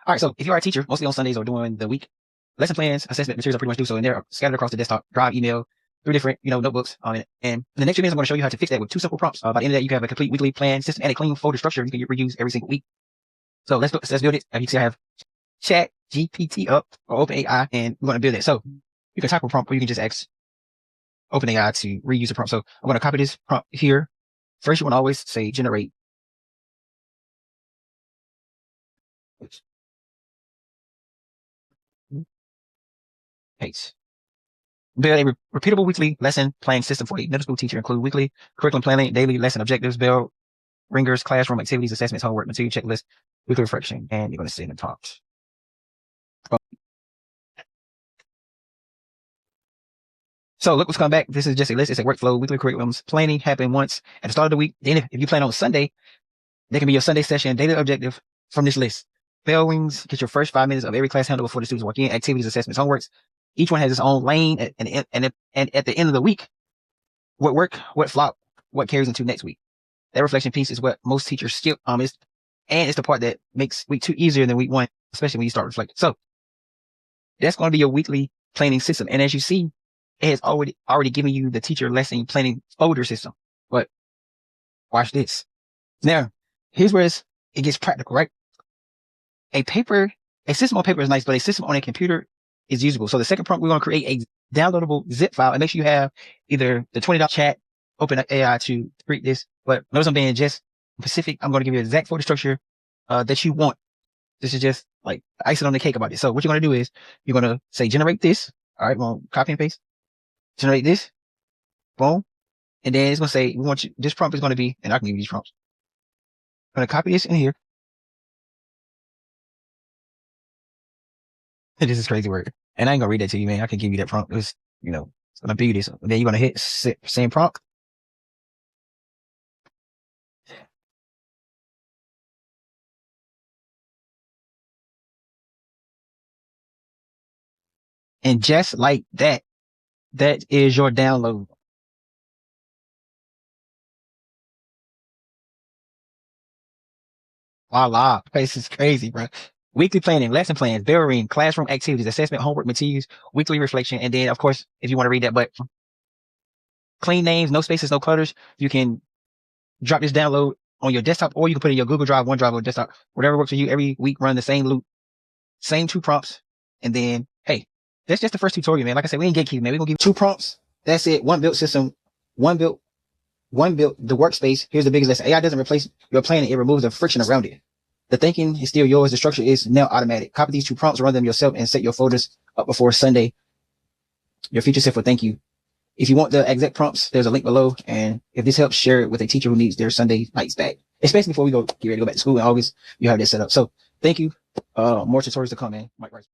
All right, so if you are a teacher, mostly on Sundays or during the week, lesson plans, assessment materials are pretty much due. So, and they're scattered across the desktop, Drive, email, through different, notebooks on it. And in the next few minutes, I'm going to show you how to fix that with 2 simple prompts. By the end of that, you can have a complete weekly plan system and a clean folder structure you can reuse every single week. So let's build it. As you can see, I have ChatGPT up or OpenAI, and we're going to build it. So you can type a prompt, or you can just ask OpenAI to reuse the prompt. So I'm going to copy this prompt here. First, you want to always say generate. Paste. Build a repeatable weekly lesson planning system for a middle school teacher. Include weekly curriculum planning, daily lesson objectives, bell ringers, classroom activities, assessments, homework, material checklist, weekly reflection, and you're going to send the prompt. So look what's coming back. This is just a list. It's a workflow. Weekly curriculums planning happen once at the start of the week. Then if you plan on Sunday, there can be your Sunday session, daily objective from this list. Bell rings, get your first 5 minutes of every class handle before the students walk in. Activities, assessments, homeworks. Each one has its own lane. And at the end of the week, what worked, what flopped, what carries into next week. That reflection piece is what most teachers skip. And it's the part that makes week 2 easier than week 1, especially when you start reflecting. So that's going to be your weekly planning system. And as you see, it has already given you the teacher lesson planning folder system. But watch this. Now, here's where it gets practical, right? A system on paper is nice, but a system on a computer is usable. So the second prompt, we're going to create a downloadable zip file and make sure you have either the $20 chat, OpenAI to create this. But notice I'm being just specific. I'm going to give you the exact folder structure that you want. This is just like icing on the cake about this. So what you're going to do is you're going to say generate this. All right, well, copy and paste. Generate this. Boom. And then it's going to say, we want you, this prompt is going to be, and I can give you these prompts. I'm going to copy this in here. This is crazy word. And I ain't going to read that to you, man. I can give you that prompt. It's going to be this. And then you're going to hit same prompt. And just like that, that is your download. Voila. This is crazy, bro. Weekly planning, lesson plans, bell ring, classroom activities, assessment, homework materials, weekly reflection. And then, of course, if you want to read that, but clean names, no spaces, no clutters, you can drop this download on your desktop, or you can put it in your Google Drive, OneDrive, or desktop, whatever works for you. Every week, run the same loop, same 2 prompts. And then, hey, that's just the first tutorial, man. Like I said, we ain't gatekeeping, man. We're going to give 2 prompts. That's it. One built system, one built the workspace. Here's the biggest lesson. AI doesn't replace your planning. It removes the friction around it. The thinking is still yours. The structure is now automatic. Copy these 2 prompts, run them yourself, and set your folders up before Sunday. Your future self will thank you. If you want the exact prompts, there's a link below. And if this helps, share it with a teacher who needs their Sunday nights back, especially before we get ready to go back to school in August. You have this set up. So thank you. More tutorials to come, man. Mike Rice.